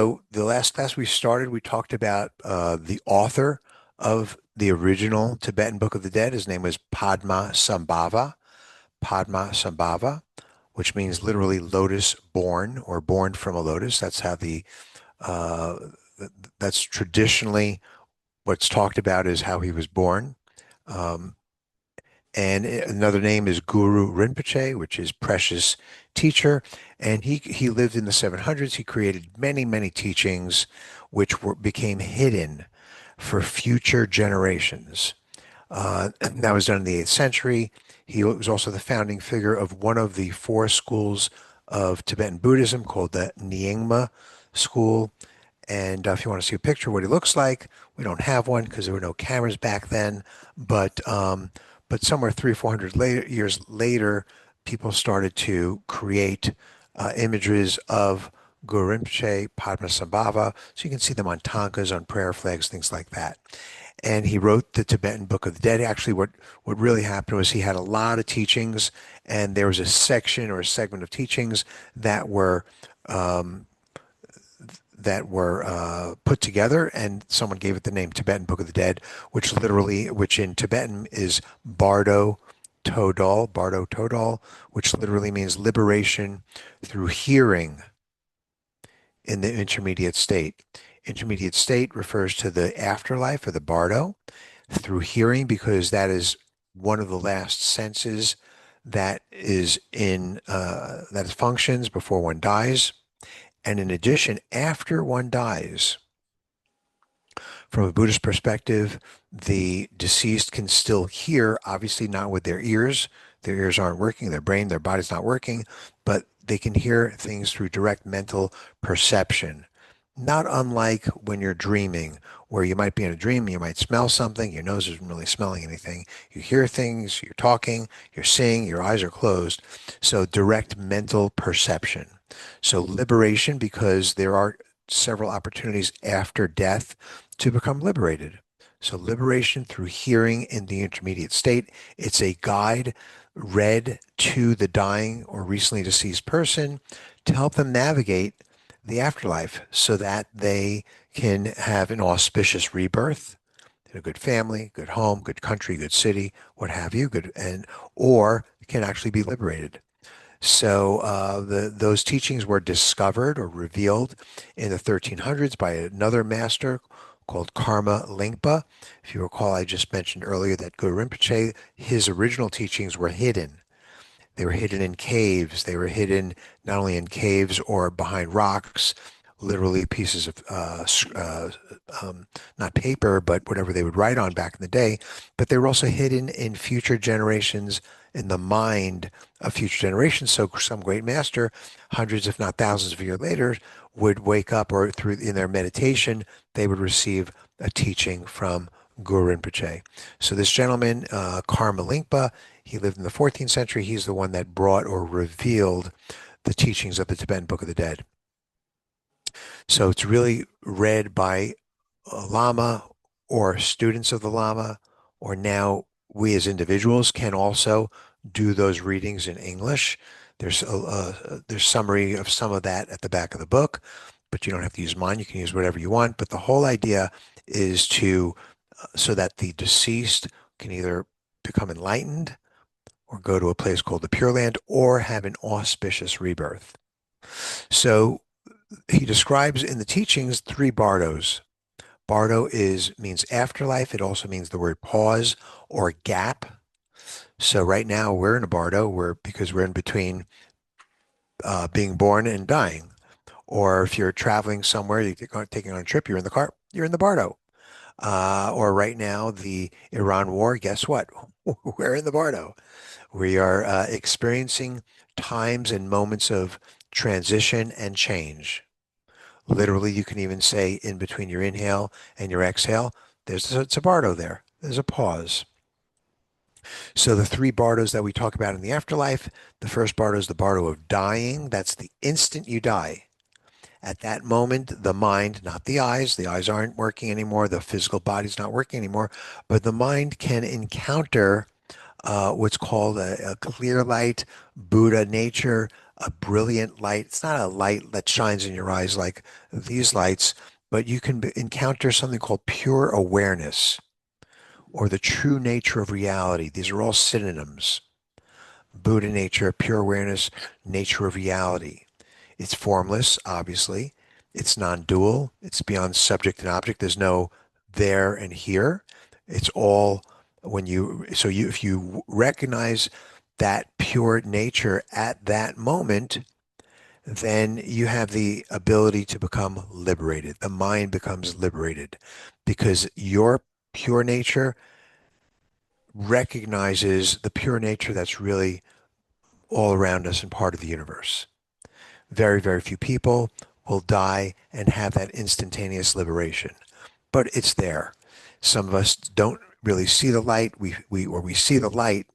So the last class we started, we talked about the author of the original Tibetan Book of the Dead. His name was Padma Sambhava, which means literally lotus born or born from a lotus. That's how uh, that's traditionally what's talked about is how he was born. Um, and another name is Guru Rinpoche, which is precious teacher. And he lived in the 700s. He created many, many teachings which became hidden for future generations. That was done in the 8th century. He was also the founding figure of one of the four schools of Tibetan Buddhism called the Nyingma school. And if you want to see a picture of what he looks like, we don't have one because there were no cameras back then. But somewhere 300 or 400 years later, people started to create images of Guru Rinpoche, Padmasambhava, so you can see them on tankas, on prayer flags, things like that. And he wrote the Tibetan Book of the Dead. Actually, what really happened was he had a lot of teachings, and there was a section or a segment of teachings that were um, put together, and someone gave it the name Tibetan Book of the Dead, which in Tibetan is Bardo Todal, which literally means liberation through hearing in the intermediate state. Intermediate state refers to the afterlife or the Bardo through hearing, because that is one of the last senses that functions before one dies. And in addition, after one dies, from a Buddhist perspective, the deceased can still hear, obviously not with their ears. Their ears aren't working, their brain, their body's not working, but they can hear things through direct mental perception. Not unlike when you're dreaming, where you might be in a dream, you might smell something, your nose isn't really smelling anything. You hear things, you're talking, you're seeing, your eyes are closed. So direct mental perception. So liberation, because there are several opportunities after death to become liberated. So liberation through hearing in the intermediate state. It's a guide read to the dying or recently deceased person to help them navigate the afterlife so that they can have an auspicious rebirth in a good family, good home, good country, good city, what have you, or can actually be liberated. So those teachings were discovered or revealed in the 1300s by another master called Karma Lingpa. If you recall, I just mentioned earlier that Guru Rinpoche, his original teachings were hidden. They were hidden in caves. They were hidden not only in caves or behind rocks, literally pieces of not paper, but whatever they would write on back in the day. But they were also hidden in future generations, in the mind of future generations. So some great master, hundreds if not thousands of years later, would wake up, or through in their meditation, they would receive a teaching from Guru Rinpoche. So this gentleman, Karma Lingpa, he lived in the 14th century. He's the one that brought or revealed the teachings of the Tibetan Book of the Dead. So it's really read by a Lama or students of the Lama, or now we as individuals can also do those readings in English. There's summary of some of that at the back of the book, but you don't have to use mine. You can use whatever you want. But the whole idea is so that the deceased can either become enlightened or go to a place called the Pure Land or have an auspicious rebirth. So he describes in the teachings three bardos. Bardo means afterlife. It also means the word pause or gap. So right now we're in a bardo because we're in between being born and dying. Or if you're traveling somewhere, you're taking on a trip, you're in the car, you're in the bardo. Or right now, the Iran war, guess what? We're in the bardo. We are experiencing times and moments of transition and change. Literally, you can even say in between your inhale and your exhale, it's a bardo there. There's a pause. So the three bardos that we talk about in the afterlife, the first bardo is the bardo of dying. That's the instant you die. At that moment, the mind, not the eyes aren't working anymore, the physical body's not working anymore, but the mind can encounter what's called a clear light Buddha nature, a brilliant light. It's not a light that shines in your eyes like these lights, but you can encounter something called pure awareness or the true nature of reality. These are all synonyms. Buddha nature, pure awareness, nature of reality. It's formless, obviously. It's non-dual. It's beyond subject and object. There's no there and here. It's all when you, so you, if you recognize that pure nature at that moment, then you have the ability to become liberated. The mind becomes liberated because your pure nature recognizes the pure nature that's really all around us and part of the universe. Very, very few people will die and have that instantaneous liberation, but it's there. Some of us don't really see the light. We see the light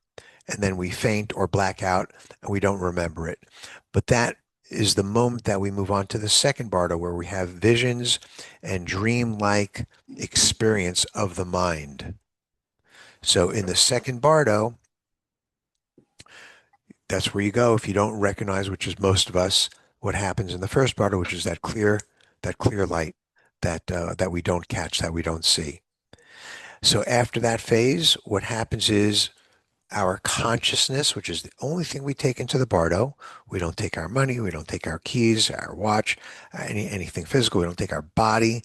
and then we faint or black out and we don't remember it. But that is the moment that we move on to the second bardo, where we have visions and dream-like experience of the mind. So in the second bardo, that's where you go if you don't recognize, which is most of us, what happens in the first bardo, which is that clear light that we don't catch, that we don't see. So after that phase, what happens is our consciousness, which is the only thing we take into the bardo. We don't take our money, we don't take our keys, our watch, anything physical. We don't take our body.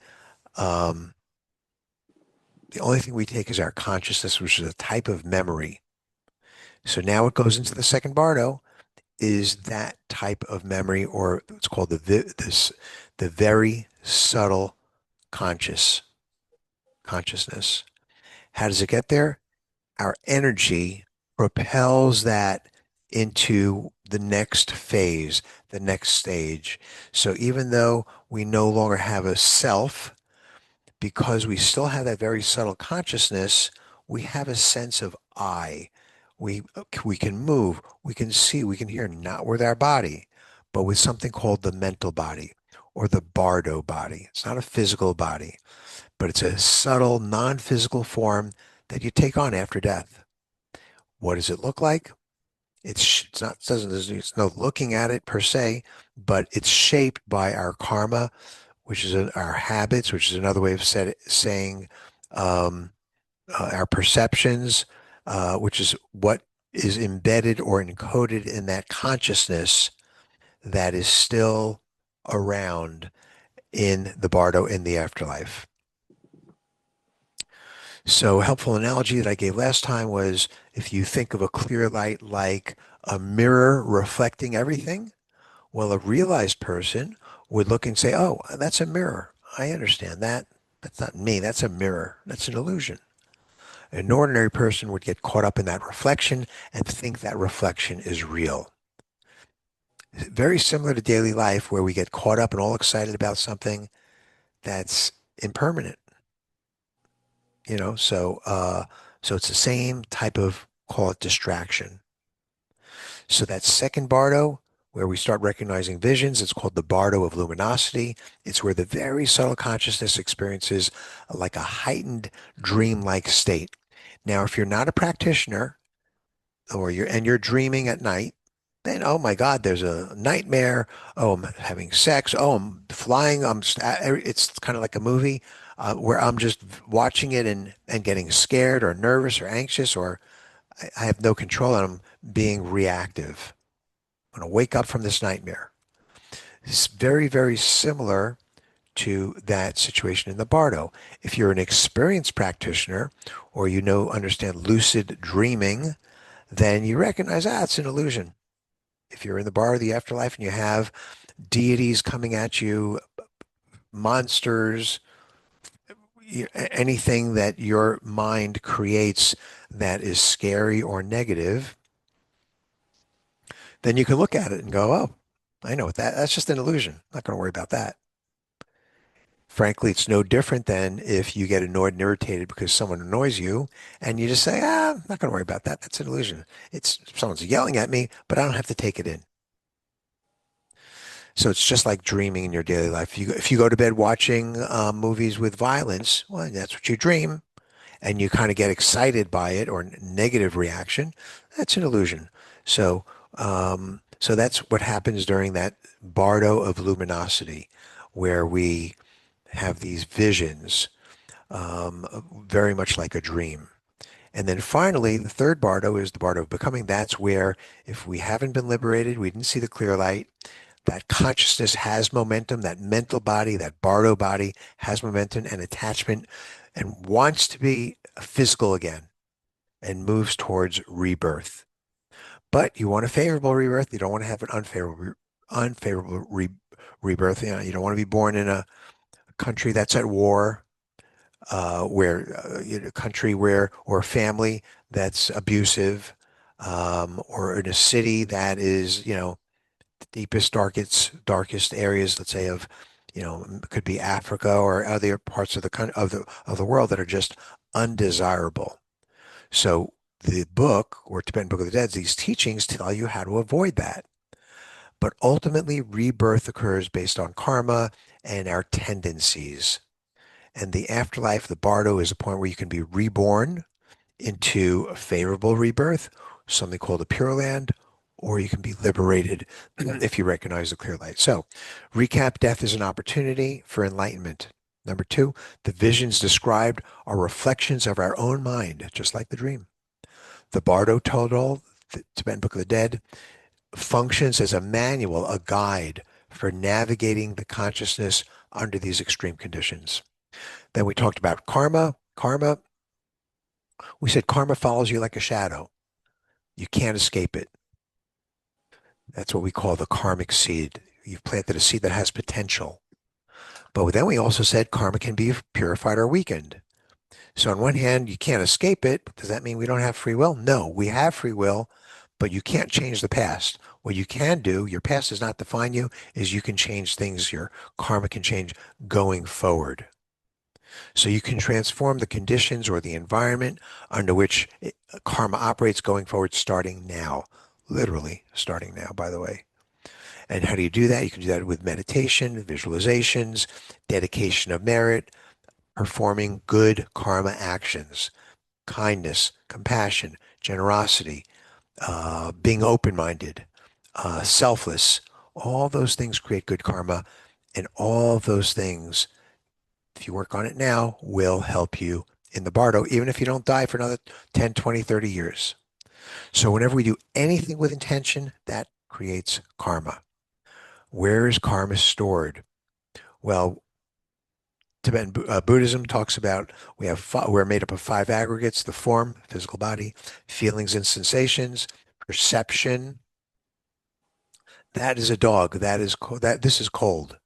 Um, the only thing we take is our consciousness, which is a type of memory. So now what goes into the second bardo is that type of memory, or it's called the very subtle consciousness. How does it get there? Our energy propels that into the next phase, the next stage. So even though we no longer have a self, because we still have that very subtle consciousness, we have a sense of I. We can move, we can see, we can hear, not with our body, but with something called the mental body or the bardo body. It's not a physical body, but it's a subtle, non-physical form that you take on after death. What does it look like? It's not, it's no looking at it per se, but it's shaped by our karma, which is our habits, which is another way of saying um, our perceptions, which is what is embedded or encoded in that consciousness that is still around in the bardo in the afterlife. So a helpful analogy that I gave last time was if you think of a clear light like a mirror reflecting everything, well, a realized person would look and say, oh, that's a mirror. I understand that. That's not me. That's a mirror. That's an illusion. An ordinary person would get caught up in that reflection and think that reflection is real. Very similar to daily life, where we get caught up and all excited about something that's impermanent, so it's the same type of, call it, distraction. So that second bardo, where we start recognizing visions, it's called the bardo of luminosity. It's where the very subtle consciousness experiences like a heightened dream-like state. Now, if you're not a practitioner, you're dreaming at night, then oh my God, there's a nightmare. Oh, I'm having sex. Oh, I'm flying. It's kind of like a movie where I'm just watching it and getting scared or nervous or anxious, or I have no control and I'm being reactive. I'm going to wake up from this nightmare. It's very, very similar to that situation in the bardo. If you're an experienced practitioner or understand lucid dreaming, then you recognize, it's an illusion. If you're in the bar of the afterlife and you have deities coming at you, monsters, anything that your mind creates that is scary or negative, then you can look at it and go, oh, I know what that's just an illusion. I'm not going to worry about that. Frankly, it's no different than if you get annoyed and irritated because someone annoys you and you just say, I'm not going to worry about that. That's an illusion. It's someone's yelling at me, but I don't have to take it in. So it's just like dreaming in your daily life. If you go to bed watching movies with violence, well, that's what you dream, and you kind of get excited by it or negative reaction. That's an illusion. So So that's what happens during that bardo of luminosity, where we have these visions, very much like a dream. And then finally, the third bardo is the bardo of becoming. That's where if we haven't been liberated, we didn't see the clear light, that consciousness has momentum, that mental body, that bardo body has momentum and attachment and wants to be physical again and moves towards rebirth. But you want a favorable rebirth. You don't want to have an unfavorable rebirth. You don't want to be born in a country that's at war, a country where, or a family that's abusive, or in a city that is, the deepest, darkest areas, let's say of, could be Africa or other parts of the country, of the world that are just undesirable. So the book, or Tibetan Book of the Dead, these teachings tell you how to avoid that. But ultimately, rebirth occurs based on karma and our tendencies. And the afterlife, the bardo, is a point where you can be reborn into a favorable rebirth, something called a Pure Land, or you can be liberated if you recognize the clear light. So, recap: death is an opportunity for enlightenment. Number two, the visions described are reflections of our own mind, just like the dream. The Bardo Total, the Tibetan Book of the Dead, functions as a manual, a guide for navigating the consciousness under these extreme conditions. Then we talked about karma. We said karma follows you like a shadow. You can't escape it. That's what we call the karmic seed. You've planted a seed that has potential. But then we also said karma can be purified or weakened. So on one hand, you can't escape it. Does that mean we don't have free will? No, we have free will, but you can't change the past. What you can do, your past does not define you, is you can change things. Your karma can change going forward. So you can transform the conditions or the environment under which karma operates going forward, starting now. Literally starting now, by the way. And how do you do that? You can do that with meditation, visualizations, dedication of merit, performing good karma actions, kindness, compassion, generosity, being open-minded, selfless. All those things create good karma, and all of those things, if you work on it now, will help you in the bardo, even if you don't die for another 10, 20, 30 years. So whenever we do anything with intention, that creates karma. Where is karma stored? Well, Tibetan Buddhism talks about we're made up of five aggregates: the form, physical body, feelings and sensations, perception. That is a dog. That is that. This is cold.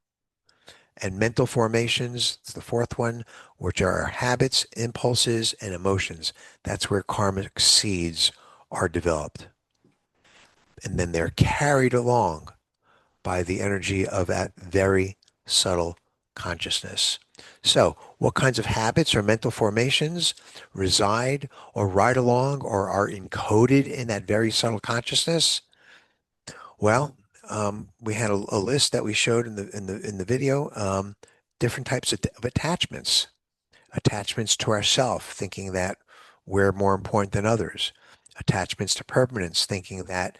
And mental formations, it's the fourth one, which are our habits, impulses, and emotions. That's where karmic seeds are developed. And then they're carried along by the energy of that very subtle consciousness. So, what kinds of habits or mental formations reside or ride along or are encoded in that very subtle consciousness? Well, we had a list that we showed in the video. Different types of attachments to ourself, thinking that we're more important than others; attachments to permanence, thinking that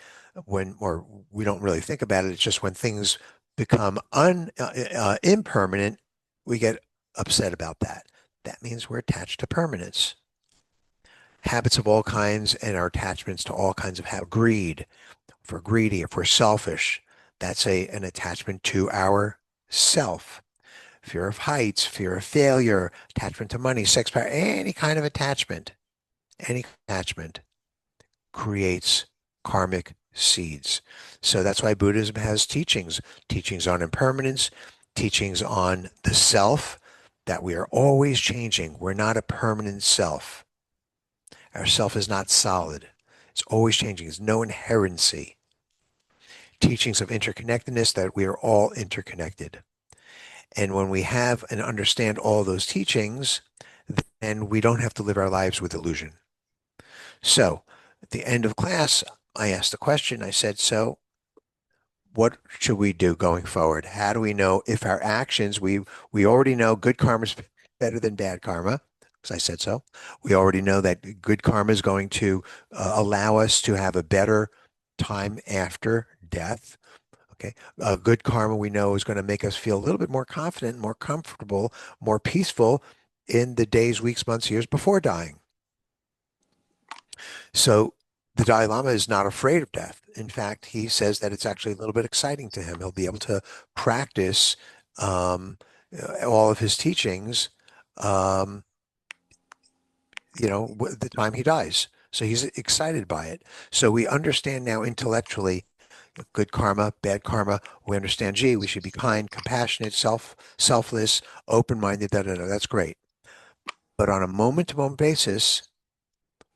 or we don't really think about it. It's just when things become impermanent, we get upset about that. That means we're attached to permanence. Habits of all kinds and our attachments to all kinds of greed. If we're greedy, if we're selfish, that's an attachment to our self. Fear of heights, fear of failure, attachment to money, sex, power, any attachment creates karmic seeds. So that's why Buddhism has teachings on impermanence, teachings on the self, that we are always changing. We're not a permanent self. Our self is not solid. It's always changing. There's no inherency. Teachings of interconnectedness, that we are all interconnected. And when we have and understand all those teachings, then we don't have to live our lives with illusion. So at the end of class, I asked the question. I said, so what should we do going forward? How do we know if our actions, we already know good karma is better than bad karma, because I said so. We already know that good karma is going to allow us to have a better time after death. Okay. Good karma we know is going to make us feel a little bit more confident, more comfortable, more peaceful in the days, weeks, months, years before dying. So the Dalai Lama is not afraid of death. In fact, he says that it's actually a little bit exciting to him. He'll be able to practice um, all of his teachings, um, the time he dies. So he's excited by it. So we understand now intellectually good karma, bad karma. We understand, gee, we should be kind, compassionate, selfless, open-minded, da, da, da. That's great. But on a moment-to-moment basis,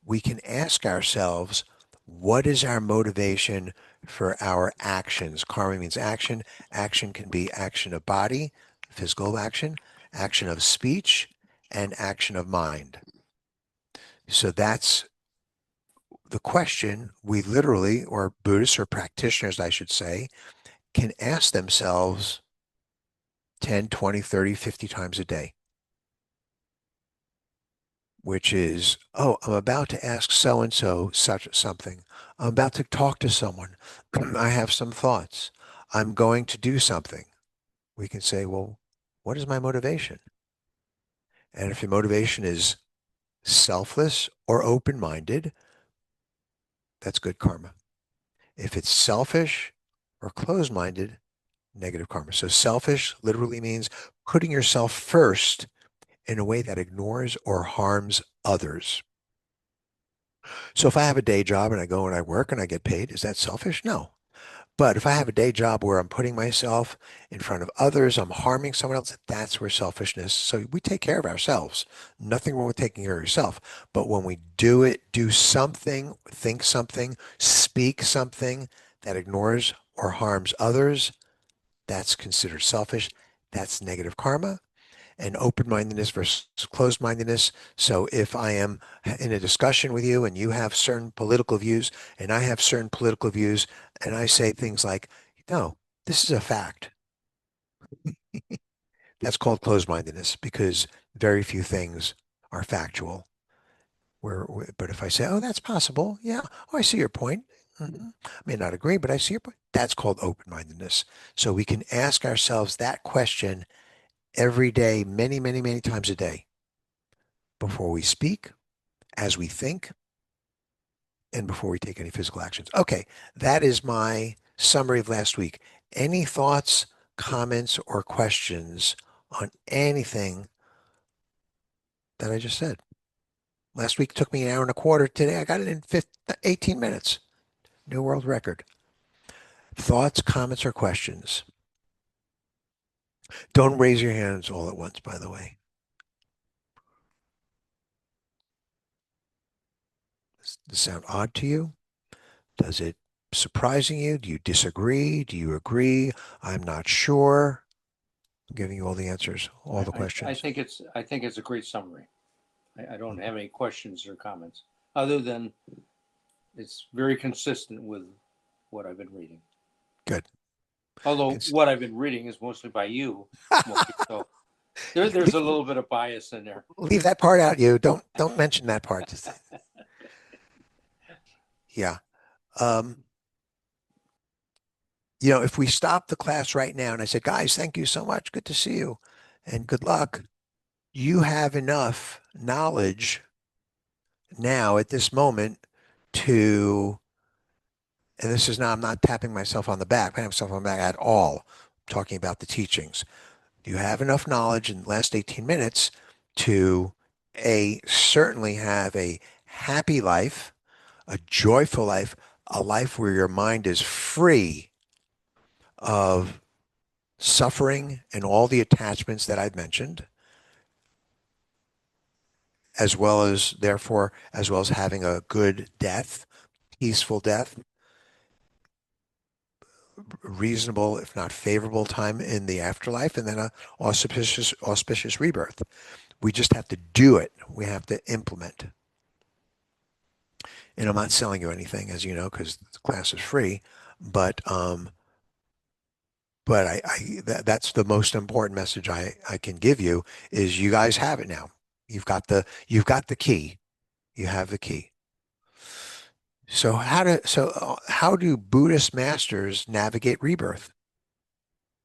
we can ask ourselves, what is our motivation for our actions? Karma means action. Action can be action of body, physical action, action of speech, and action of mind. So that's the question we literally, or Buddhists or practitioners, I should say, can ask themselves 10, 20, 30, 50 times a day, which is, oh, I'm about to ask so-and-so such something. I'm about to talk to someone. I have some thoughts. I'm going to do something. We can say, well, what is my motivation? And if your motivation is selfless or open-minded, that's good karma. If it's selfish or closed-minded, negative karma. So selfish literally means putting yourself first in a way that ignores or harms others. So if I have a day job and I go and I work and I get paid, is that selfish? No. But if I have a day job where I'm putting myself in front of others, I'm harming someone else, that's where selfishness. So we take care of ourselves. Nothing wrong with taking care of yourself. But when we do it, do something, think something, speak something that ignores or harms others, that's considered selfish. That's negative karma. And open-mindedness versus closed-mindedness. So if I am in a discussion with you and you have certain political views and I have certain political views and I say things like, no, this is a fact. That's called closed-mindedness because very few things are factual. But if I say, oh, that's possible. Yeah. Oh, I see your point. I may not agree, but I see your point. That's called open-mindedness. So we can ask ourselves that question every day, many, many, many times a day before we speak, as we think, and before we take any physical actions. Okay, that is my summary of last week. Any thoughts, comments, or questions on anything that I just said? Last week took me an hour and a quarter. Today I got it in 18 minutes. New world record. Thoughts, comments, or questions? Don't raise your hands all at once, by the way. Does this sound odd to you? Does it surprising you? Do you disagree? Do you agree? I'm not sure. I'm giving you all the answers, all the I questions. think it's a great summary. I don't have any questions or comments other than it's very consistent with what I've been reading. Good. Although Cons- what I've been reading is mostly by you, Mordy, so there's a little bit of bias in there. Leave that part out. You don't mention that part. Yeah. Um, if we stop the class right now and I said, guys, thank you so much. Good to see you and good luck. You have enough knowledge now at this moment to, and this is now, I'm not tapping myself on the back, patting myself on the back at all. I'm talking about the teachings. You have enough knowledge in the last 18 minutes to certainly have a happy life, a joyful life, a life where your mind is free of suffering and all the attachments that I've mentioned, as well as having a good death, peaceful death, reasonable, if not favorable time in the afterlife, and then a auspicious rebirth. We just have to do it. We have to implement. And I'm not selling you anything, as you know, because the class is free. But that's the most important message I can give you is you guys have it now. You've got the key. You have the key. How do Buddhist masters navigate rebirth,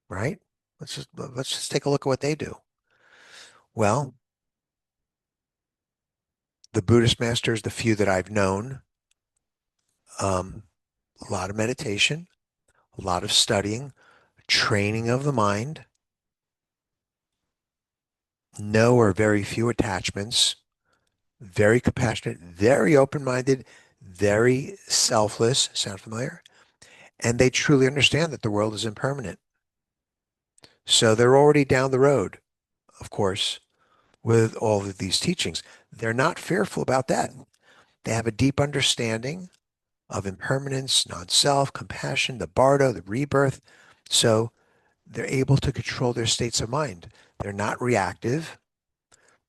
right? Let's just take a look at what they do. Well, the Buddhist masters, the few that I've known, um, a lot of meditation, a lot of studying, training of the mind, no or very few attachments, very compassionate, very open-minded, very selfless. Sound familiar? And they truly understand that the world is impermanent. So they're already down the road, of course, with all of these teachings. They're not fearful about that. They have a deep understanding of impermanence, non-self, compassion, the bardo, the rebirth. So they're able to control their states of mind. They're not reactive.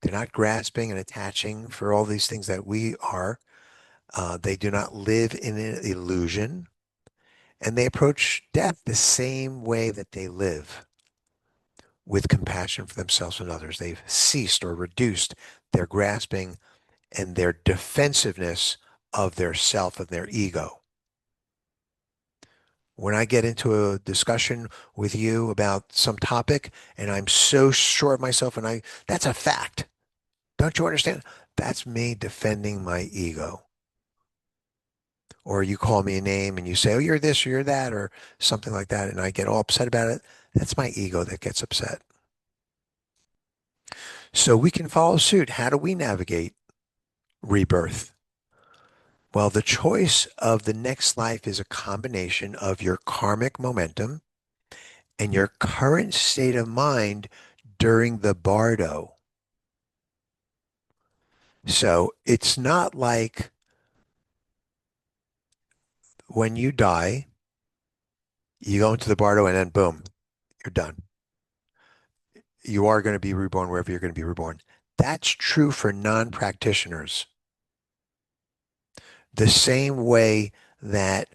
They're not grasping and attaching for all these things that we are. They do not live in an illusion. And they approach death the same way that they live, with compassion for themselves and others. They've ceased or reduced their grasping and their defensiveness of their self and their ego. When I get into a discussion with you about some topic and I'm so sure of myself and that's a fact. Don't you understand? That's me defending my ego. Or you call me a name and you say, oh, you're this or you're that or something like that. And I get all upset about it. That's my ego that gets upset. So we can follow suit. How do we navigate rebirth? Well, the choice of the next life is a combination of your karmic momentum and your current state of mind during the bardo. So it's not like when you die, you go into the bardo and then boom, you're done. You are going to be reborn wherever you're going to be reborn. That's true for non-practitioners. The same way that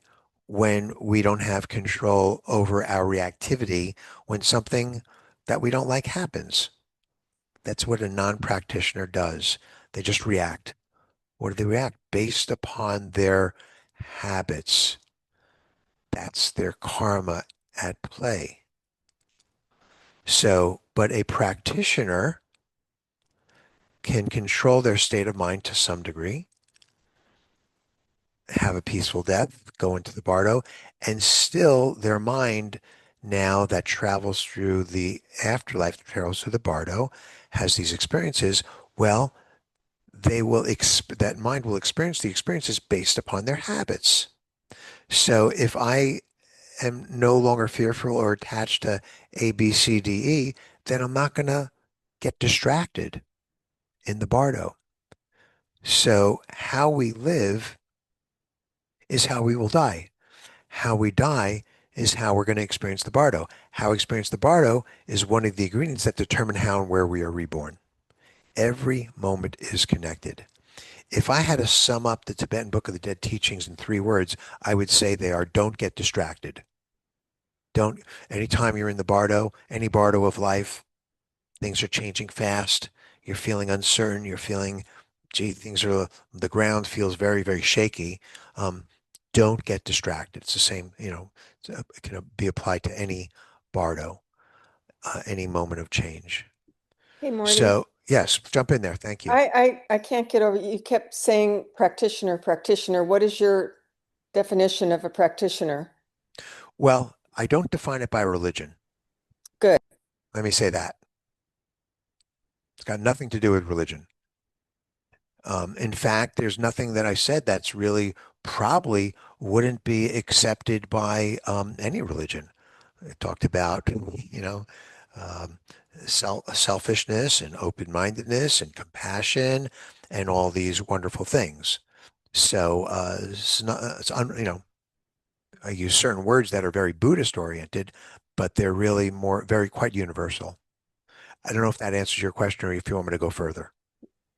when we don't have control over our reactivity, when something that we don't like happens, that's what a non-practitioner does. They just react. What do they react? Based upon their habits. That's their karma at play. So, but a practitioner can control their state of mind to some degree, have a peaceful death, go into the bardo, and still their mind now that travels through the afterlife, travels through the bardo, has these experiences. Well, that mind will experience the experiences based upon their habits. So if I am no longer fearful or attached to A, B, C, D, E, then I'm not going to get distracted in the bardo. So how we live is how we will die. How we die is how we're going to experience the bardo. How we experience the bardo is one of the ingredients that determine how and where we are reborn. Every moment is connected. If I had to sum up the Tibetan Book of the Dead teachings in 3 words, I would say they are: don't get distracted. Don't, anytime you're in the bardo, any bardo of life, things are changing fast. You're feeling uncertain. You're feeling, gee, the ground feels very, very shaky. Um, don't get distracted. It's the same, it can be applied to any bardo, any moment of change. Hey, Morty. So, yes, jump in there. Thank you. I can't get over, you kept saying practitioner, practitioner. What is your definition of a practitioner? Well, I don't define it by religion. Good. Let me say that. It's got nothing to do with religion. In fact, there's nothing that I said that's really probably wouldn't be accepted by any religion. It talked about, um, selfishness and open-mindedness and compassion and all these wonderful things. So it's not, I use certain words that are very Buddhist oriented, but they're really very quite universal. I don't know if that answers your question or if you want me to go further.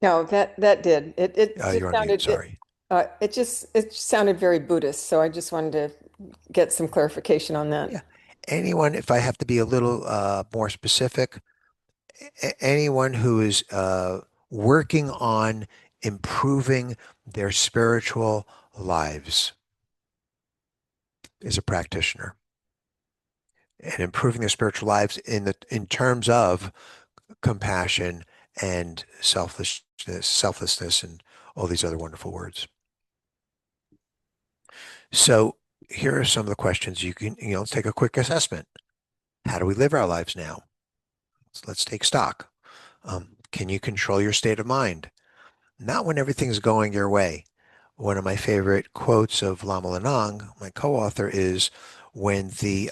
No, that did. It just You're on mute. sounded Sorry. it sounded very Buddhist, so I just wanted to get some clarification on that. Yeah. Anyone, if I have to be a little more specific, anyone who is working on improving their spiritual lives is a practitioner, and improving their spiritual lives in terms of compassion and selflessness, and all these other wonderful words. So here are some of the questions you can, let's take a quick assessment. How do we live our lives now? So let's take stock. Can you control your state of mind? Not when everything's going your way. One of my favorite quotes of Lama Lhanang, my co-author, is when the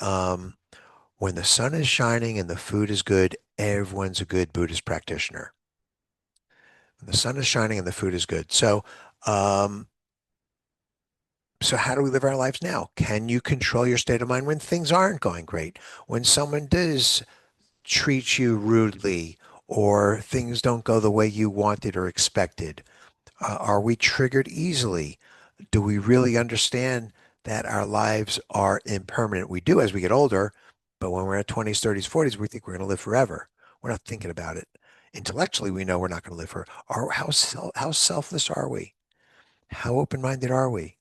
sun is shining and the food is good, everyone's a good Buddhist practitioner. When the sun is shining and the food is good. Um, so how do we live our lives now? Can you control your state of mind when things aren't going great? When someone does treat you rudely or things don't go the way you wanted or expected? Are we triggered easily? Do we really understand that our lives are impermanent? We do as we get older, but when we're at 20s, 30s, 40s, we think we're going to live forever. We're not thinking about it. Intellectually, we know we're not going to live forever. How selfless are we? How open-minded are we?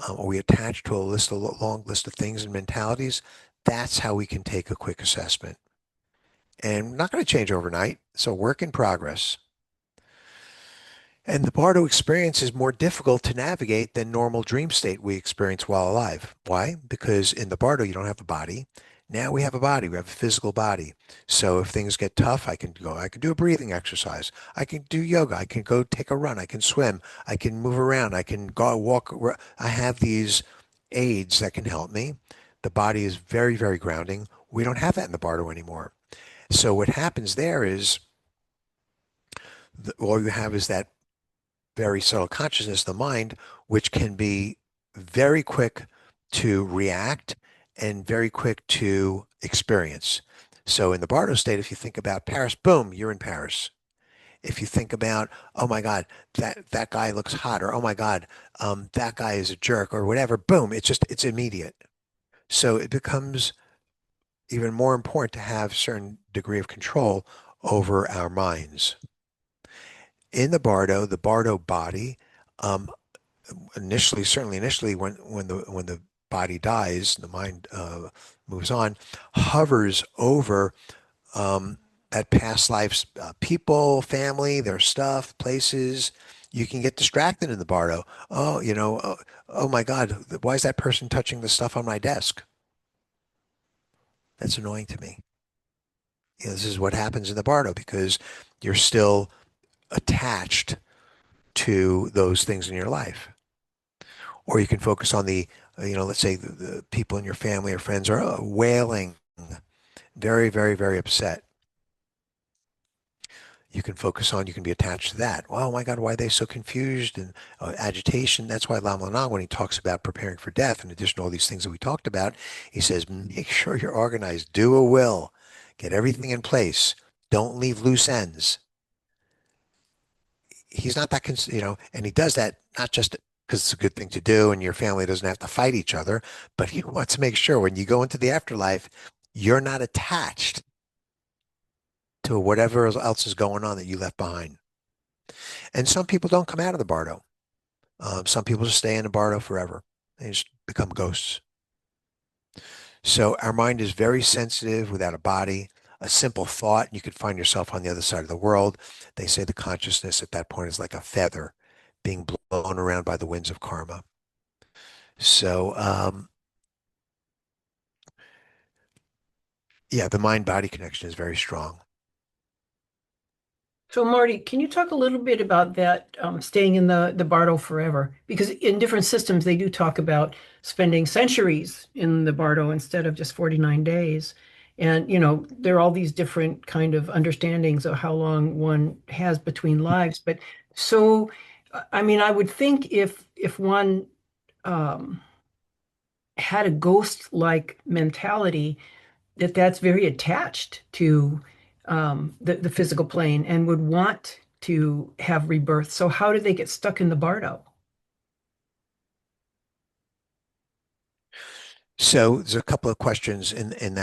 Are we attached to a long list of things and mentalities? That's how we can take a quick assessment. And we're not going to change overnight. So work in progress. And the Bardo experience is more difficult to navigate than normal dream state we experience while alive. Why? Because in the Bardo, you don't have a body. Now we have a body. We have a physical body. So if things get tough, I can do a breathing exercise. I can do yoga. I can go take a run. I can swim. I can move around. I can go walk. I have these aids that can help me. The body is very, very grounding. We don't have that in the Bardo anymore. So what happens there is all you have is that very subtle consciousness, the mind, which can be very quick to react and very quick to experience. So in the Bardo state, if you think about Paris, boom, you're in Paris. If you think about, oh my God, that guy looks hot, or oh my God, that guy is a jerk, or whatever, boom, it's immediate. So it becomes even more important to have a certain degree of control over our minds. In the Bardo body, um, certainly initially, when the body dies, the mind moves on, hovers over that past life's people, family, their stuff, places. You can get distracted in the Bardo. Oh my God, why is that person touching the stuff on my desk? That's annoying to me. This is what happens in the Bardo because you're still attached to those things in your life. Or you can focus on let's say the people in your family or friends are wailing, very, very, very upset. You can be attached to that. Oh my God, why are they so confused and agitation? That's why Lama Lhanang, when he talks about preparing for death, in addition to all these things that we talked about, he says, make sure you're organized, do a will, get everything in place. Don't leave loose ends. He's not that, and he does that not just because it's a good thing to do and your family doesn't have to fight each other, but he wants to make sure when you go into the afterlife, you're not attached to whatever else is going on that you left behind. And some people don't come out of the Bardo. Some people just stay in the Bardo forever. They just become ghosts. So our mind is very sensitive without a body. A simple thought, you could find yourself on the other side of the world. They say the consciousness at that point is like a feather being blown around by the winds of karma. So, yeah, the mind-body connection is very strong. So Marty, can you talk a little bit about that, staying in the Bardo forever? Because in different systems, they do talk about spending centuries in the Bardo instead of just 49 days. And, there are all these different kind of understandings of how long one has between lives. But so, I mean, I would think if one um, had a ghost-like mentality, that's very attached to the physical plane and would want to have rebirth. So how do they get stuck in the Bardo? So there's a couple of questions in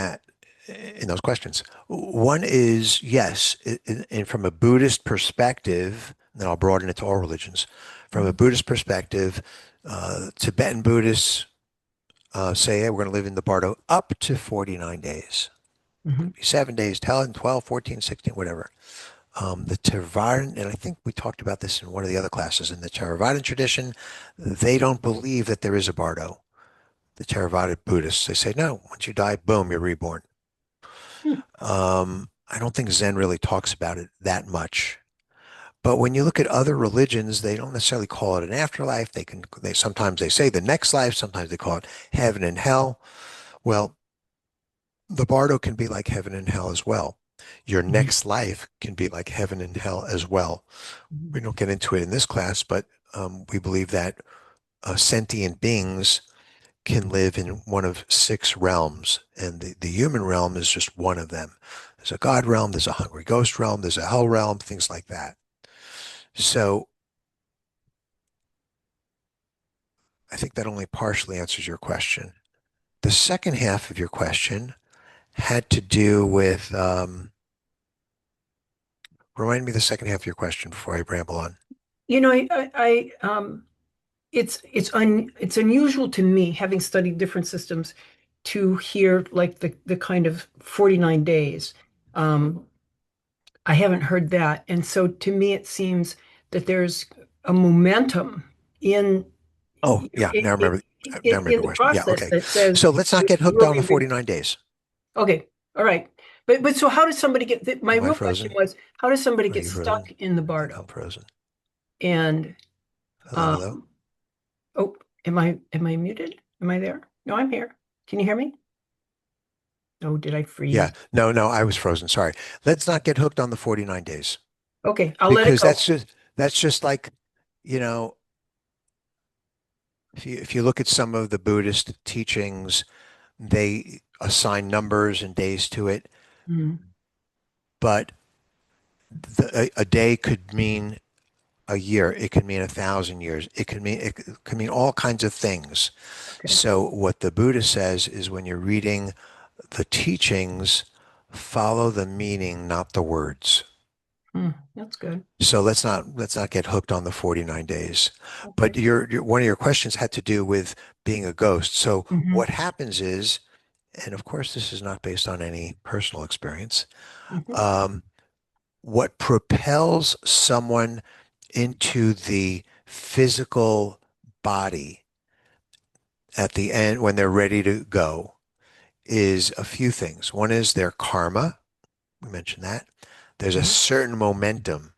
those questions. One is yes, and from a Buddhist perspective, then I'll broaden it to all religions. From a Buddhist perspective, Tibetan Buddhists say, hey, we're going to live in the bardo up to 49 days. Mhm. 7 days, 10, 12, 14, 16, whatever. The Theravadan, and I think we talked about this in one of the other classes, in the Theravadan tradition, they don't believe that there is a bardo. The Theravada Buddhists, they say, no, once you die, boom, you're reborn. Hmm. I don't think Zen really talks about it that much. But when you look at other religions, they don't necessarily call it an afterlife. They sometimes they say the next life, sometimes they call it heaven and hell. Well, the bardo can be like heaven and hell as well. Your Mhm. next life can be like heaven and hell as well. We don't get into it in this class, but we believe that sentient beings can live in one of 6 realms, and the human realm is just one of them. There's a God realm, there's a hungry ghost realm, there's a hell realm, things like that. So I think that only partially answers your question. The second half of your question had to do with, remind me the second half of your question before I ramble on. You know, it's unusual to me, having studied different systems, to hear like the kind of 49 days. Um, I haven't heard that, and so to me, it seems that there's a momentum in Oh, yeah, now I remember. Now I remember in your the question. Yeah, process okay. that says So let's not you get hooked will on be the 49 days. okay. All right, but so how does somebody get? My Am I real question frozen? was, how does somebody Are get you frozen? stuck in the I think I'm bardo? frozen. And Hello, hello. um, oh, am I muted? Am I there? No, I'm here. Can you hear me? Oh, did I Yeah, freeze? no, no, I was frozen. Sorry. Let's not get hooked on the 49 days Okay, I'll let it because go. that's just like, you know, if you look at some of the Buddhist teachings, they assign numbers and days to it, Mhm. but a day could mean a year. It could mean 1,000 years. It could mean all kinds of things. Okay. So what the Buddha says is when you're reading the teachings, follow the meaning, not the words. That's good. So let's not get hooked on the 49 days. But Okay. your one of your questions had to do with being a ghost. So Hmm. what happens is, and of course this is not based on any personal experience, Hmm. um, what propels someone into the physical body at the end when they're ready to go is a few things. One is their karma. We mentioned that. There's a Hmm. certain momentum.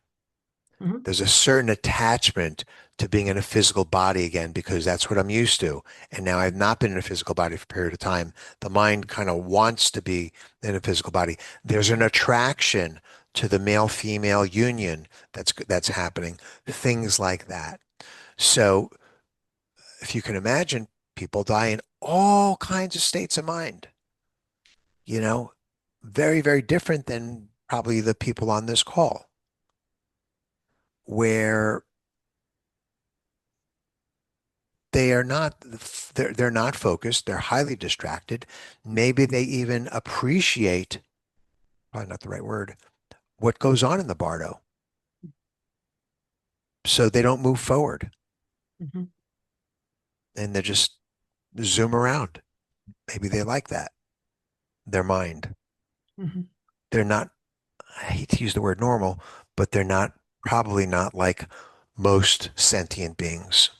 Hmm. There's a certain attachment to being in a physical body again because that's what I'm used to. And now I've not been in a physical body for a period of time. The mind kind of wants to be in a physical body. There's an attraction to the male-female union that's happening, things like that. So if you can imagine, people die in all kinds of states of mind, you know, very, very different than probably the people on this call, where they are not they're not focused, they're highly distracted. Maybe they even appreciate, probably not the right word, what goes on in the bardo. So they don't move forward Hmm. and they just zoom around. Maybe they like that, their mind. Hmm. They're not, I hate to use the word normal, but they're not, probably not like most sentient beings.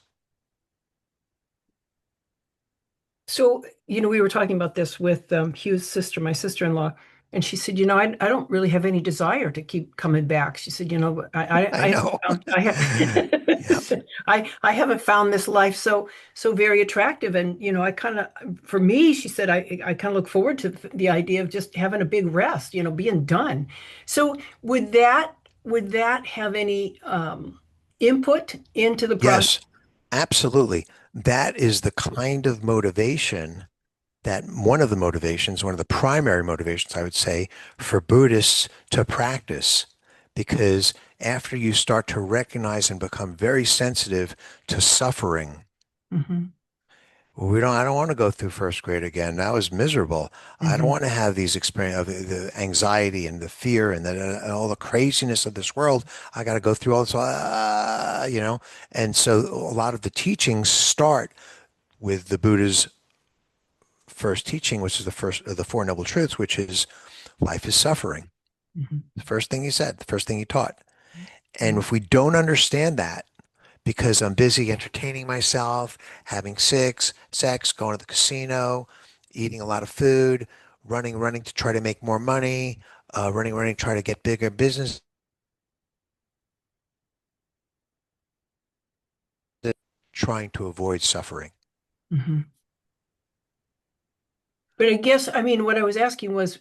So, we were talking about this with Hugh's sister, my sister-in-law, and she said, I don't really have any desire to keep coming back. She said, I know. she Yeah. said, I haven't found this life so very attractive. And, I kind of, for me, she said, I kind of look forward to the idea of just having a big rest, being done. So would that have any input into the process? Yes, absolutely. That is the kind of motivation that one of the primary motivations, I would say, for Buddhists to practice. Because after you start to recognize and become very sensitive to suffering, Hmm. I don't want to go through first grade again. That was miserable. I don't Hmm. want to have these experience of the anxiety and the fear and all the craziness of this world. I got to go through all this, and so a lot of the teachings start with the Buddha's first teaching, which is the first of the Four Noble Truths, which is life is suffering. Hmm. The first thing he said, the first thing he taught. And Hmm. if we don't understand that, because I'm busy entertaining myself, having sex, going to the casino, eating a lot of food, running to try to make more money, running, try to get bigger business, trying to avoid suffering. Hmm. But I guess, I mean, what I was asking was,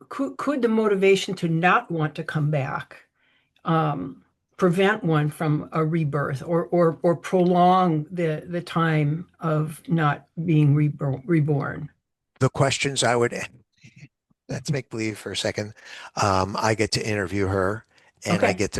could the motivation to not want to come back um, prevent one from a rebirth, or prolong the time of not being reborn? The questions I would let's make believe for a second. I get to interview her, and Okay. I get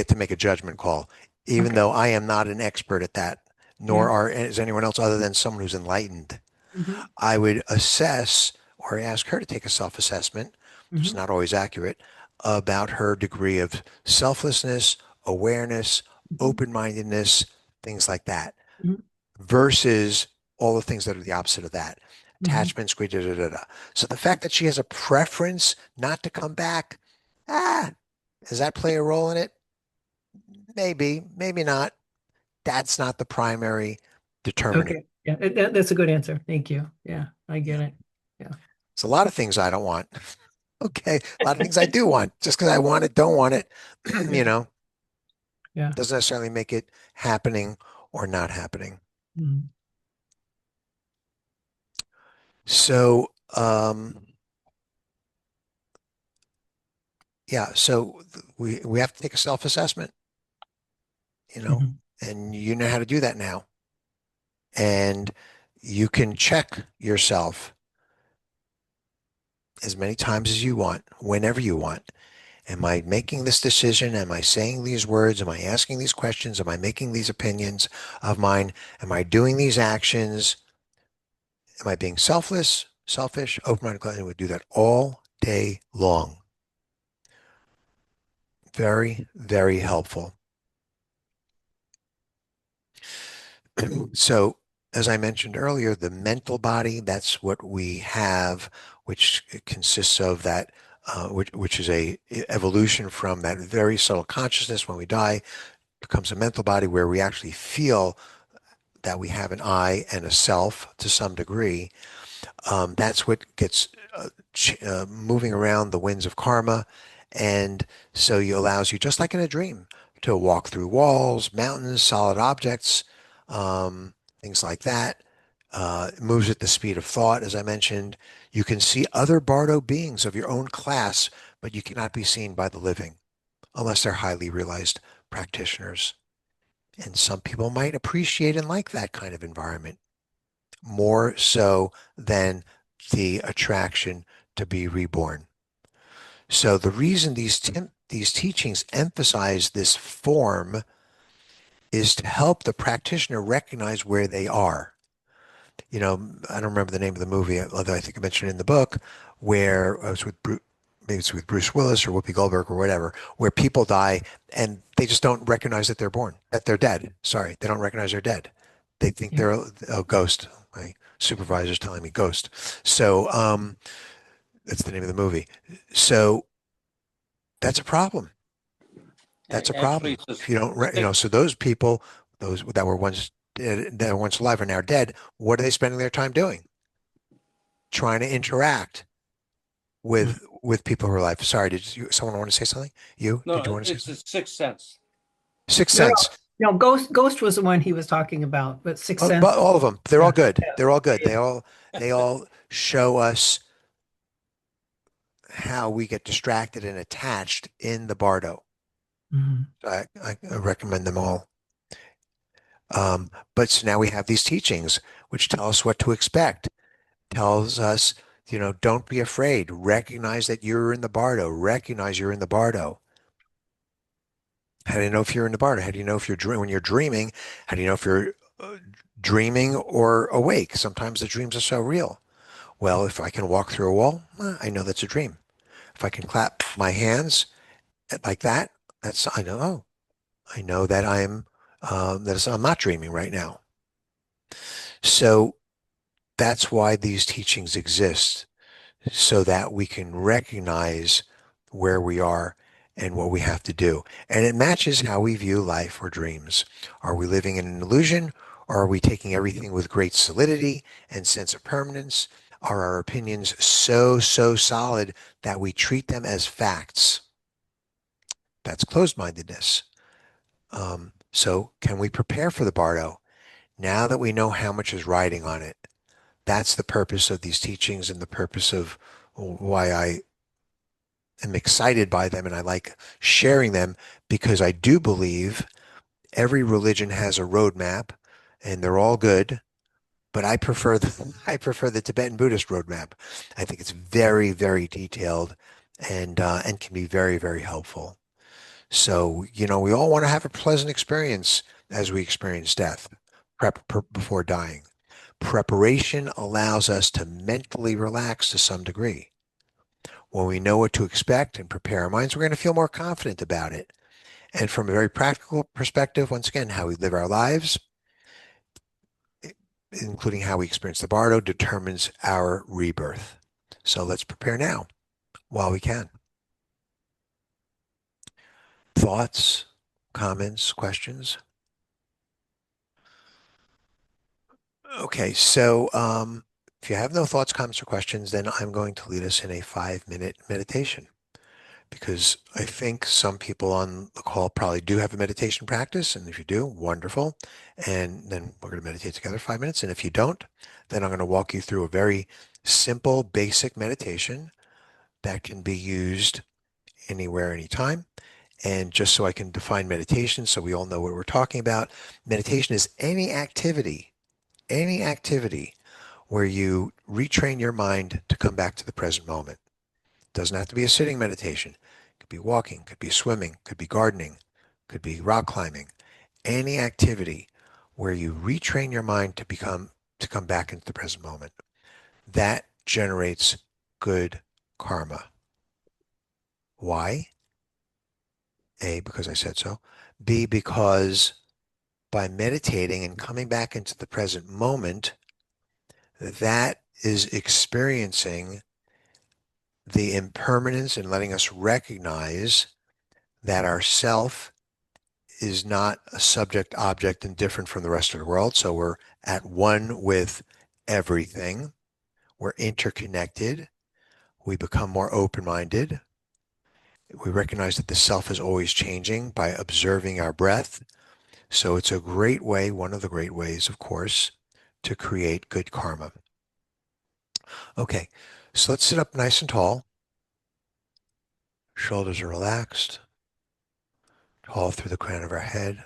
to make a judgment call, even Okay. though I am not an expert at that, Yeah. nor is anyone else other than someone who's enlightened. Hmm. I would assess or ask her to take a self-assessment, which is Hmm. not always accurate, about her degree of selflessness, awareness, Hmm. open-mindedness, things like that, Hmm. versus all the things that are the opposite of that. Hmm. Attachments, greed, da, da, da, da. So the fact that she has a preference not to come back, ah, does that play a role in it? Maybe, maybe not. That's not the primary determinant. Okay. Yeah, that's a good answer. Thank you. Yeah, I get Yeah. it. Yeah. It's a lot of things I don't want. Okay. A lot of things I do want. Just because I want it, don't want it, Yeah. Yeah. doesn't necessarily make it happening or not happening. Mhm. So, yeah, so we have to take a self-assessment, you know, Mhm. and you know how to do that now. And you can check yourself as many times as you want, whenever you want. Am I making this decision? Am I saying these words? Am I asking these questions? Am I making these opinions of mine? Am I doing these actions? Am I being selfless, selfish, open-minded? I would do that all day long. Very, very helpful. So, as I mentioned earlier, the mental body, that's what we have, which consists of that, which is a evolution from that very subtle consciousness. When we die, becomes a mental body where we actually feel that we have an I and a self to some degree. That's what gets moving around the winds of karma. And so it allows you, just like in a dream, to walk through walls, mountains, solid objects, things like that. It moves at the speed of thought, as I mentioned. You can see other Bardo beings of your own class, but you cannot be seen by the living unless they're highly realized practitioners. And some people might appreciate and like that kind of environment more so than the attraction to be reborn. So the reason these teachings emphasize this form is to help the practitioner recognize where they are. You know, I don't remember the name of the movie, although I think I mentioned it in the book, where I was with maybe it's with Bruce Willis or Whoopi Goldberg or whatever, where people die and they just don't recognize that they're born, that they're dead. Sorry, they don't recognize they're dead. They think Yeah. they're a ghost. My supervisor's telling me ghost. So that's the name of the movie. So that's a problem. That's a Actually, problem. it's a If you don't, six. so those people, those that were once dead, that were once alive are now dead. What are they spending their time doing? Trying to interact Mm. with people who are alive. Sorry, someone want to say something? Did you No, want to say it's a something? sixth sense. Sixth No, no, Sense. no. Ghost was the one he was talking about, but Sixth Oh, Sense. but all of them, they're all Yeah. good. Yeah. They're all good. Yeah. They all show us how we get distracted and attached in the Bardo. Mhm. I recommend them all. But so now we have these teachings which tell us what to expect, tells us, don't be afraid. Recognize that you're in the Bardo. Recognize you're in the Bardo. How do you know if you're in the Bardo? How do you know if you're when you're dreaming? How do you know if you're dreaming or awake. Sometimes the dreams are so real. Well, if I can walk through a wall, I know that's a dream. If I can clap my hands like that, that's I know. Oh, I know that I'm not dreaming right now. So that's why these teachings exist, so that we can recognize where we are and what we have to do. And it matches how we view life or dreams. Are we living in an illusion, or are we taking everything with great solidity and sense of permanence? Are our opinions so solid that we treat them as facts? That's closed-mindedness. So can we prepare for the Bardo now that we know how much is riding on it? That's the purpose of these teachings and the purpose of why I am excited by them and I like sharing them, because I do believe every religion has a roadmap and they're all good, but I prefer the Tibetan Buddhist roadmap. I think it's very detailed and can be very helpful. So, we all want to have a pleasant experience as we experience death, before dying. Preparation allows us to mentally relax to some degree. When we know what to expect and prepare our minds, we're going to feel more confident about it. And from a very practical perspective, once again, how we live our lives, including how we experience the Bardo, determines our rebirth. So let's prepare now while we can. Thoughts, comments, questions? Okay, so if you have no thoughts, comments, or questions, then I'm going to lead us in a 5-minute meditation, because I think some people on the call probably do have a meditation practice. And if you do, wonderful. And then we're going to meditate together 5 minutes. And if you don't, then I'm going to walk you through a very simple, basic meditation that can be used anywhere, anytime. And just so I can define meditation so we all know what we're talking about, meditation is any activity where you retrain your mind to come back to the present moment. It doesn't have to be a sitting meditation. It could be walking, could be swimming, could be gardening, could be rock climbing. Any activity where you retrain your mind to come back into the present moment. That generates good karma. Why? A, because I said so. B, because by meditating and coming back into the present moment, that is experiencing the impermanence and letting us recognize that our self is not a subject, object, and different from the rest of the world. So we're at one with everything. We're interconnected. We become more open-minded. We recognize that the self is always changing by observing our breath. So it's a great way, one of the great ways, of course, to create good karma. Okay, so let's sit up nice and tall. Shoulders are relaxed. Tall through the crown of our head.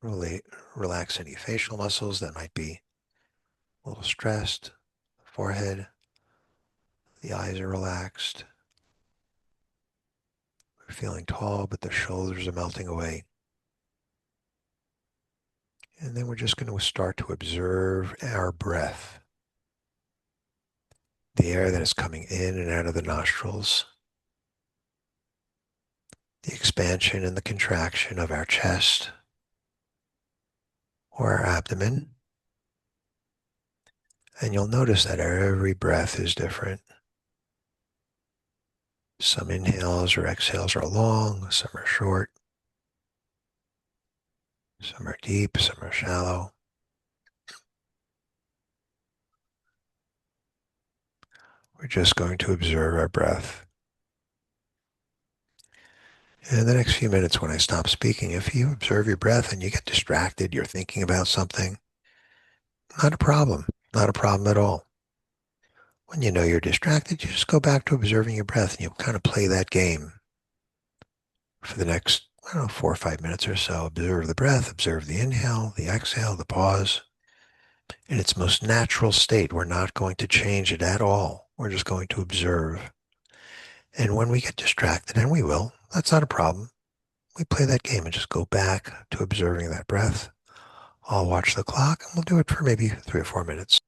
Really relax any facial muscles that might be a little stressed. Forehead, the eyes are relaxed. We're feeling tall, but the shoulders are melting away. And then we're just going to start to observe our breath. The air that is coming in and out of the nostrils. The expansion and the contraction of our chest or our abdomen. And you'll notice that every breath is different. Some inhales or exhales are long, some are short, some are deep, some are shallow. We're just going to observe our breath. In the next few minutes when I stop speaking, if you observe your breath and you get distracted, you're thinking about something, not a problem, not a problem at all. When you know you're distracted, you just go back to observing your breath and you kind of play that game for the next, 4 or 5 minutes or so. Observe the breath, observe the inhale, the exhale, the pause. In its most natural state, we're not going to change it at all. We're just going to observe. And when we get distracted, and we will, that's not a problem. we play that game and just go back to observing that breath. I'll watch the clock and we'll do it for maybe 3 or 4 minutes.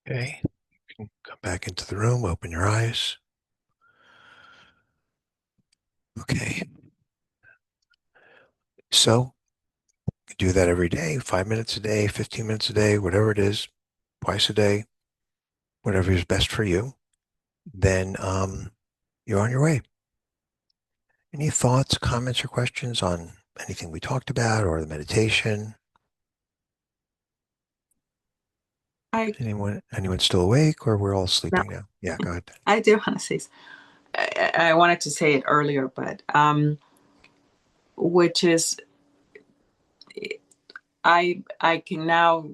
Okay, come back into the room, open your eyes. Okay, so do that every day, 5 minutes a day, 15 minutes a day, whatever it is, twice a day, whatever is best for you. Then you're on your way. Any thoughts, comments, or questions on anything we talked about or the meditation? I Anyone still awake or we're all no, sleeping now? Yeah, go ahead. I do want to say, I wanted to say it earlier, but which is I can now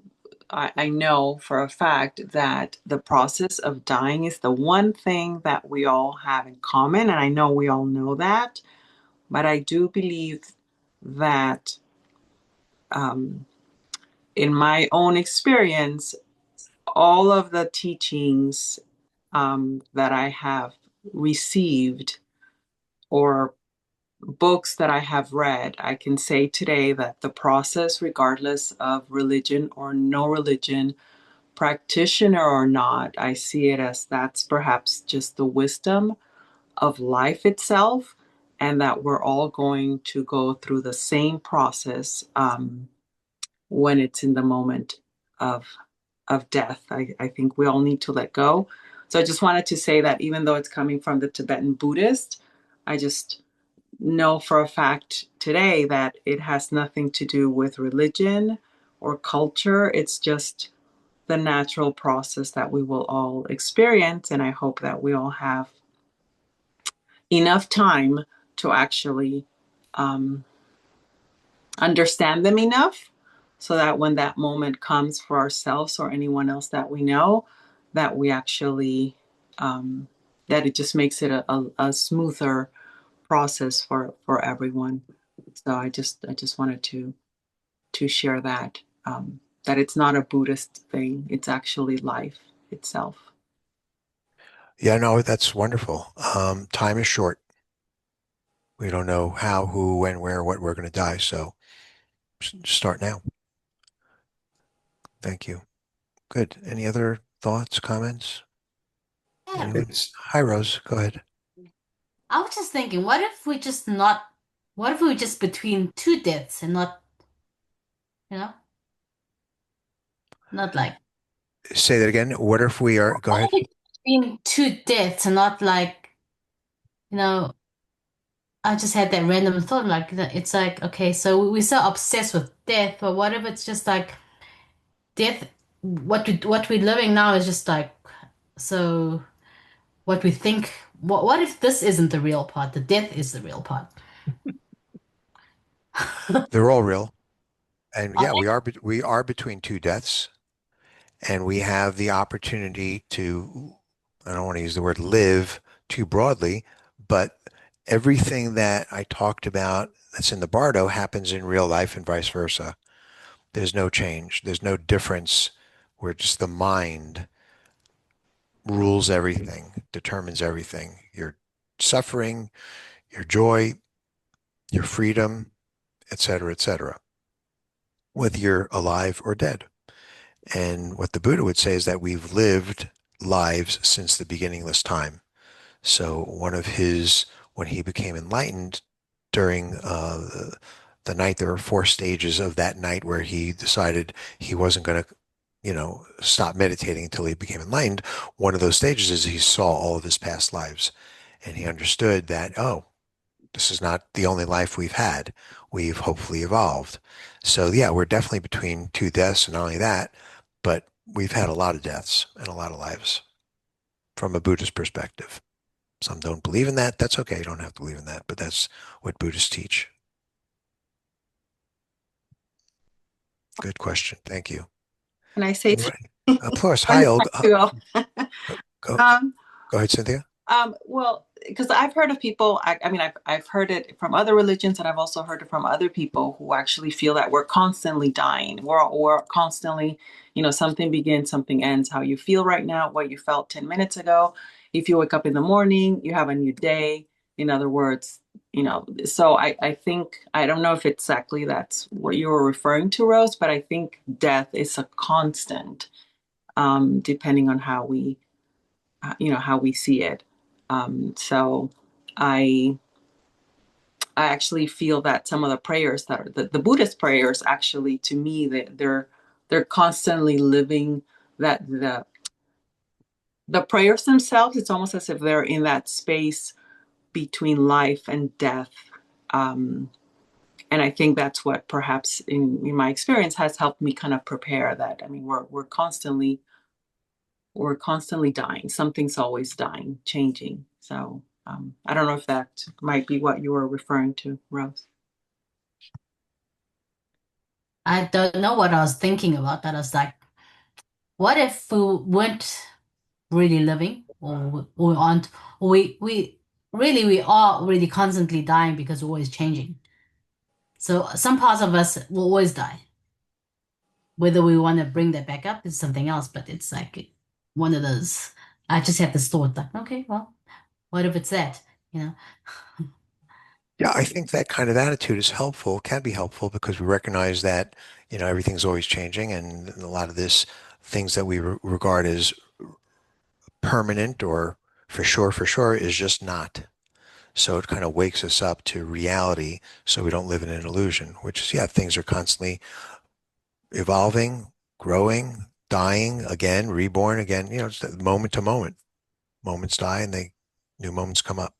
I know for a fact that the process of dying is the one thing that we all have in common, and I know we all know that, but I do believe that in my own experience, all of the teachings that I have received or books that I have read, I can say today that the process, regardless of religion or no religion, practitioner or not, I see it as that's perhaps just the wisdom of life itself, and that we're all going to go through the same process when it's in the moment of death. I think we all need to let go. So I just wanted to say that even though it's coming from the Tibetan Buddhist, I just know for a fact today that it has nothing to do with religion or culture. It's just the natural process that we will all experience. And I hope that we all have enough time to actually um, understand them enough so that when that moment comes for ourselves or anyone else that we know, that we actually, that it just makes it a smoother process for everyone. So I just wanted to share that that it's not a Buddhist thing. It's actually life itself. Yeah, no, that's wonderful. Time is short. We don't know how, who, when, where, what we're going to die. So start now. Thank you. Good. Any other thoughts, comments? Yeah. And hi, Rose. Go ahead. I was just thinking, what if we were just between two deaths and not, you know, not like, Say that again. What if we are? Go what ahead. if it's between two deaths and not like, you know, I just had that random thought, like, it's like, okay, so we're so obsessed with death, but what if it's just like death, what we're living now is just like, so what we think, what if this isn't the real part? The death is the real part. They're all real, and Are yeah, they? we are between two deaths, and we have the opportunity to. I don't want to use the word live too broadly, but everything that I talked about that's in the Bardo happens in real life and vice versa. There's no change. There's no difference where just the mind rules everything, determines everything. Your suffering, your joy, your freedom, etc., whether you're alive or dead. And what the Buddha would say is that we've lived lives since the beginningless time. So one of his, when he became enlightened during the night, there were four stages of that night where he decided he wasn't going to, stop meditating until he became enlightened. One of those stages is he saw all of his past lives, and he understood that, oh, this is not the only life we've had. We've hopefully evolved. So yeah, we're definitely between two deaths, and not only that, but we've had a lot of deaths and a lot of lives from a Buddhist perspective. Some don't believe in that. That's okay. You don't have to believe in that, but that's what Buddhists teach. Good question. Thank you. Can I say Anyway, of course. one Hi, Olga. to Go, um, go ahead, Cynthia. well, because I've heard of people, I mean, I've heard it from other religions, and I've also heard it from other people who actually feel that we're constantly dying. We're constantly, something begins, something ends. How you feel right now, what you felt 10 minutes ago. If you wake up in the morning, you have a new day. In other words, so I think, I don't know if exactly that's what you were referring to, Rose, but I think death is a constant, depending on how we see it. So I actually feel that some of the prayers that are the Buddhist prayers, actually, to me, they're constantly living that the prayers themselves. It's almost as if they're in that space between life and death. Um, and I think that's what perhaps in my experience has helped me kind of prepare that. I mean, we're constantly dying. Something's always dying, changing. So I don't know if that might be what you were referring to, Rose. I don't know what I was thinking about, but I was like, what if we weren't really living, or we aren't, or we are really constantly dying because we're always changing. So some parts of us will always die. Whether we want to bring that back up is something else, but it's like one of those. I just had this thought like, okay, well, what if it's that? You know? Yeah, I think that kind of attitude is helpful, can be helpful because we recognize that, everything's always changing, and a lot of this things that we regard as permanent or for sure is just not. So it kind of wakes us up to reality so we don't live in an illusion, which is, yeah, things are constantly evolving, growing, dying again, reborn again, it's moment to moment. Moments die and new moments come up.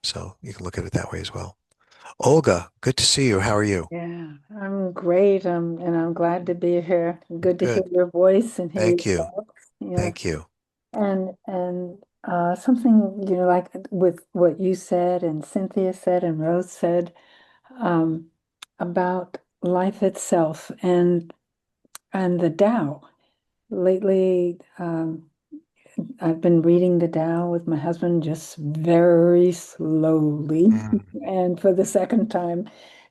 So you can look at it that way as well. Olga, good to see you. How are you? Yeah, I'm great. And I'm glad to be here. Good to hear Good. your voice and hear Thank you you. talk. Yeah. Thank you. And something, like with what you said and Cynthia said and Rose said, um, about life itself and the Tao. Lately, I've been reading the Tao with my husband just very slowly, Mm. and for the second time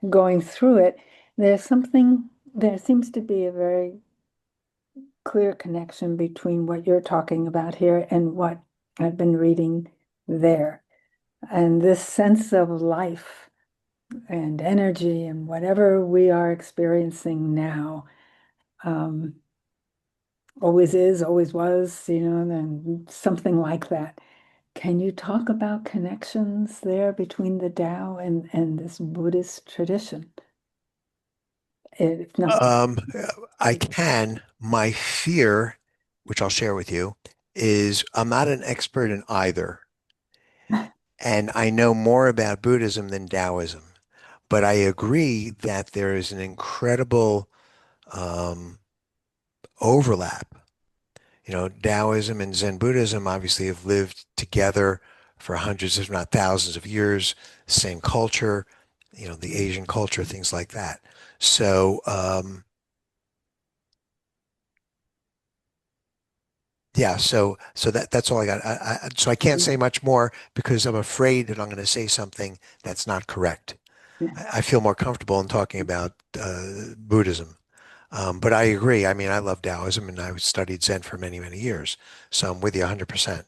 going through it, there seems to be a very clear connection between what you're talking about here and what I've been reading there. And this sense of life and energy and whatever we are experiencing now, um, always is, always was, and something like that. Can you talk about connections there between the Tao and this Buddhist tradition? If not, Um, I can. My fear, which I'll share with you, is I'm not an expert in either. And I know more about Buddhism than Taoism. But I agree that there is an incredible um, overlap. Taoism and Zen Buddhism obviously have lived together for hundreds, if not thousands of years, same culture, the Asian culture, things like that. So, yeah, so that's all I got. So I can't say much more because I'm afraid that I'm going to say something that's not correct. yeah. I feel more comfortable in talking about Buddhism. But I agree. I mean, I love Taoism and I studied Zen for many, many years. So I'm with you 100%.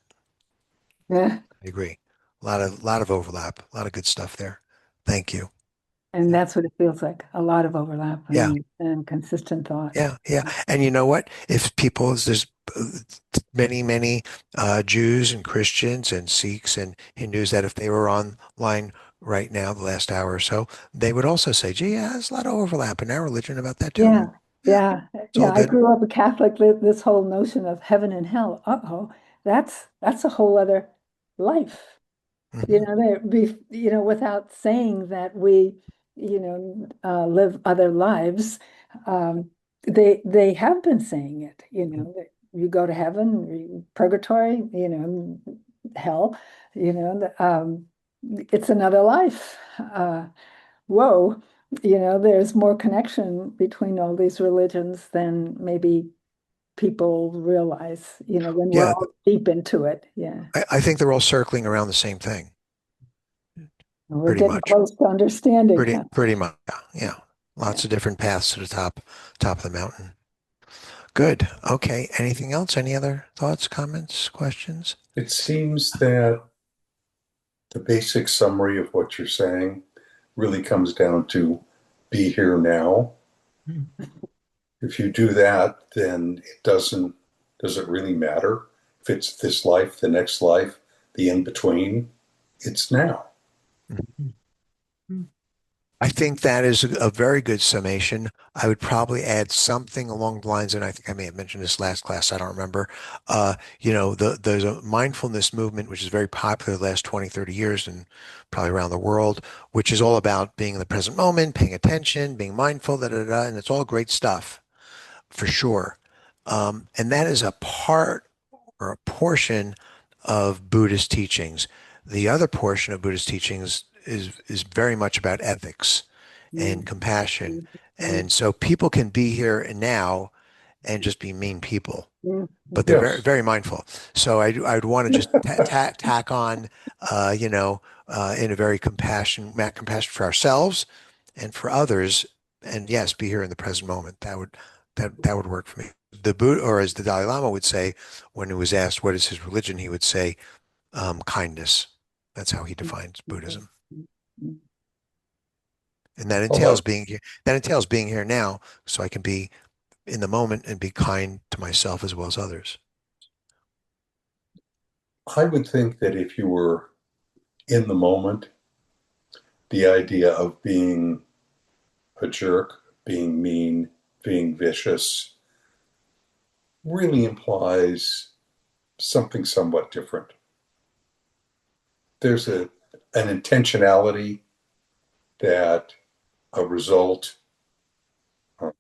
Yeah. I agree. A lot of overlap, a lot of good stuff there. Thank you. And Yeah. that's what it feels like, a lot of overlap Yeah. and consistent thought. Yeah. And you know what? If people, there's many, many Jews and Christians and Sikhs and Hindus that if they were online right now, the last hour or so, they would also say, gee, yeah, there's a lot of overlap in our religion about that too. Yeah, Yeah, yeah, it's yeah. all I good. grew up a Catholic. This whole notion of heaven and hell, uh-oh, that's a whole other life. Hmm. Without saying that we, live other lives, um, they have been saying it, that you go to heaven, purgatory, hell, it's another life. Whoa, there's more connection between all these religions than maybe people realize, when we're Yeah, all deep into it. Yeah. I think they're all circling around the same thing, We're pretty getting much. close to understanding. Pretty much. Yeah. Yeah. Yeah. Lots of different paths to the top of the mountain. Good. Okay. Anything else? Any other thoughts, comments, questions? It seems that the basic summary of what you're saying really comes down to be here now. If you do that, then does it really matter if it's this life, the next life, the in between? It's now. I think that is a very good summation. I would probably add something along the lines, and I think I may have mentioned this last class, I don't remember. There's a mindfulness movement, which is very popular the last 20, 30 years and probably around the world, which is all about being in the present moment, paying attention, being mindful, and it's all great stuff for sure. And that is a part or a portion of Buddhist teachings. The other portion of Buddhist teachings is very much about ethics and Mm, compassion. mm, mm, And so people can be here and now and just be mean people, mm, but they're very, Yes. very mindful. So I'd want to just tack on, in a very compassion for ourselves and for others. And yes, be here in the present moment. That would work for me. The Buddha, or as the Dalai Lama would say, when he was asked what is his religion, he would say, kindness. That's how he mm, defines mm, Buddhism. mm. And that entails Although being here. That entails being here now, so I can be in the moment and be kind to myself as well as others. I would think that if you were in the moment, the idea of being a jerk, being mean, being vicious really implies something somewhat different. There's an intentionality that a result, uh,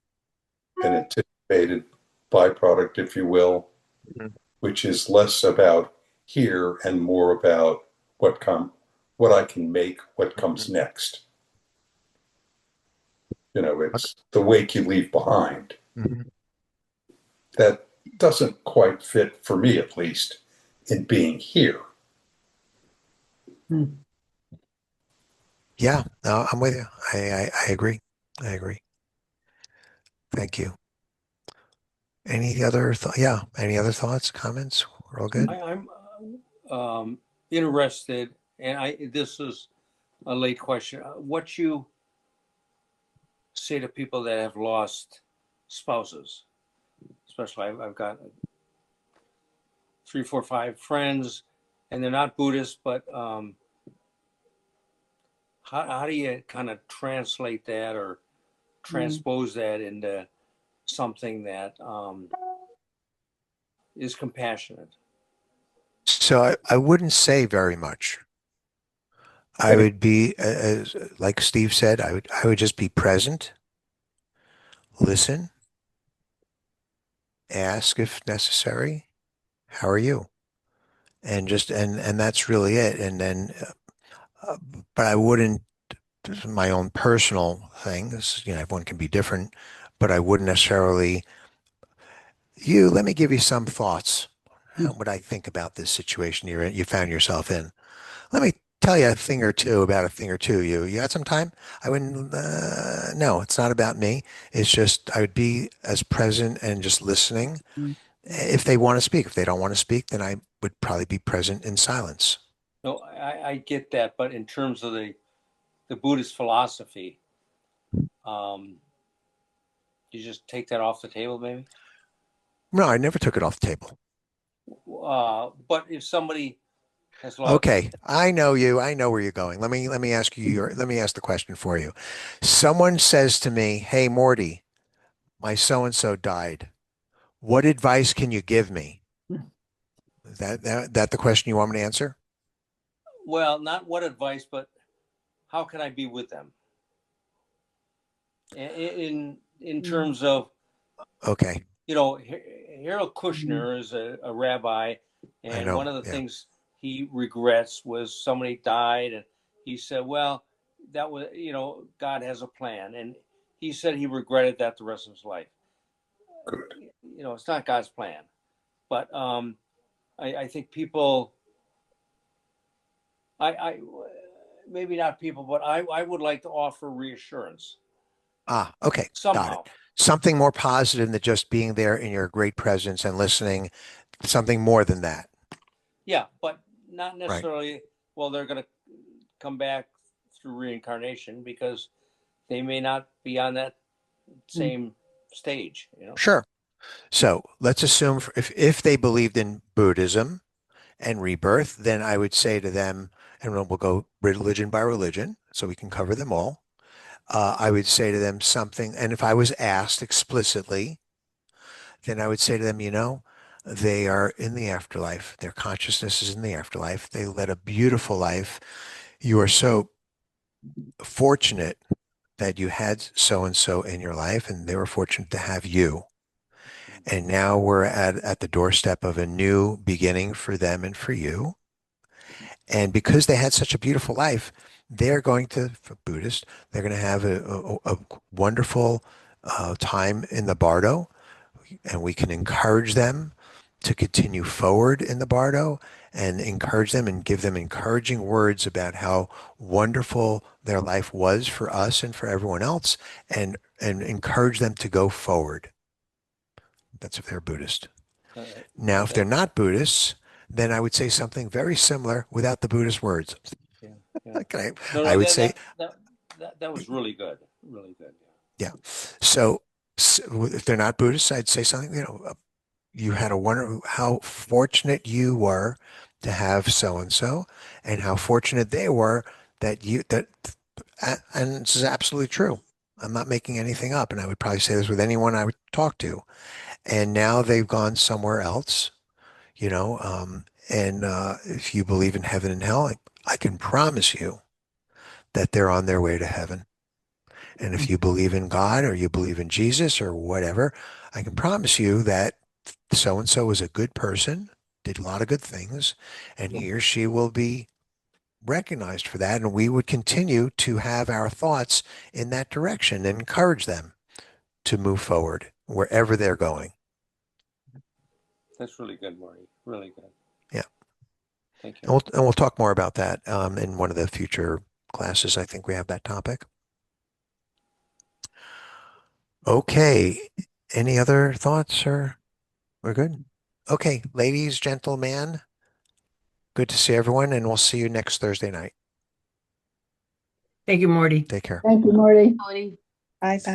an anticipated byproduct, if you will, Mhm. which is less about here and more about what I can make, what comes next. It's the wake you leave behind. Mhm. That doesn't quite fit, for me at least, in being here. Mm. Yeah, no, I'm with you. I agree. I agree. Thank you. Any other thoughts, comments? We're all good? I'm interested, and this is a late question. What you say to people that have lost spouses, especially I've got 3, 4, 5 friends, and they're not Buddhist, but how do you kind of translate that or transpose that into something that is compassionate? So I wouldn't say very much. I would be, as like Steve said, I would just be present, listen, ask if necessary, how are you? And just and that's really it. And then, uh, but I wouldn't. This is my own personal thing. This, everyone can be different, but I wouldn't necessarily. Let me give you some thoughts. How would I think about this situation you found yourself in? Let me tell you a thing or two about a thing or two. You got some time? I wouldn't. No, it's not about me. It's just I would be as present and just listening. If they want to speak, if they don't want to speak, then I would probably be present in silence. No, I get that, but in terms of the Buddhist philosophy, you just take that off the table, maybe. No, I never took it off the table. But if somebody has lost, Okay, I know you. I know where you're going. Let me ask you let me ask the question for you. Someone says to me, "Hey, Morty, my so and so died. What advice can you give me?" Is that the question you want me to answer? well, not what advice, but how can I be with them? In terms of, Okay, Harold Kushner is a rabbi, I and one know. of the Yeah, things he regrets was somebody died, and he said, well, that was, God has a plan. And he said he regretted that the rest of his life. Good. It's not God's plan. But I think people, I maybe not people, but I would like to offer reassurance okay, got somehow. it. Something more positive than just being there in your great presence and listening. Something more than that, Yeah, but not right? necessarily, well, they're going to come back through reincarnation because they may not be on that same stage. Sure. So let's assume if they believed in Buddhism and rebirth, then I would say to them, and we'll go religion by religion, so we can cover them all. I would say to them something, and if I was asked explicitly, then I would say to them, they are in the afterlife. Their consciousness is in the afterlife. They led a beautiful life. You are so fortunate that you had so and so in your life, and they were fortunate to have you. And now we're at the doorstep of a new beginning for them and for you. And because they had such a beautiful life, they're going to, for Buddhists, they're going to have a wonderful time in the Bardo, and we can encourage them to continue forward in the Bardo and encourage them and give them encouraging words about how wonderful their life was for us and for everyone else, and encourage them to go forward. That's if they're Buddhist. Now, if they're not Buddhists, then I would say something very similar without the Buddhist words. Yeah. Okay, No, I would that, say, that was really good. Really good. yeah. So, if they're not Buddhists, I'd say something, you had a wonder how fortunate you were to have so and so, and how fortunate they were and this is absolutely true. I'm not making anything up, and I would probably say this with anyone I would talk to. And now they've gone somewhere else, and if you believe in heaven and hell, I can promise you that they're on their way to heaven. And if you believe in God or you believe in Jesus or whatever, I can promise you that so and so is a good person, did a lot of good things, and he or she will be recognized for that. And we would continue to have our thoughts in that direction and encourage them to move forward wherever they're going. That's really good, Morty. Really good. Yeah. Thank And you. we'll talk more about that in one of the future classes. I think we have that topic. Okay. Any other thoughts, or we're good? Okay, ladies, gentlemen, good to see everyone, and we'll see you next Thursday night. Thank you, Morty. Take care. Thank you, Morty. Morty. Bye bye.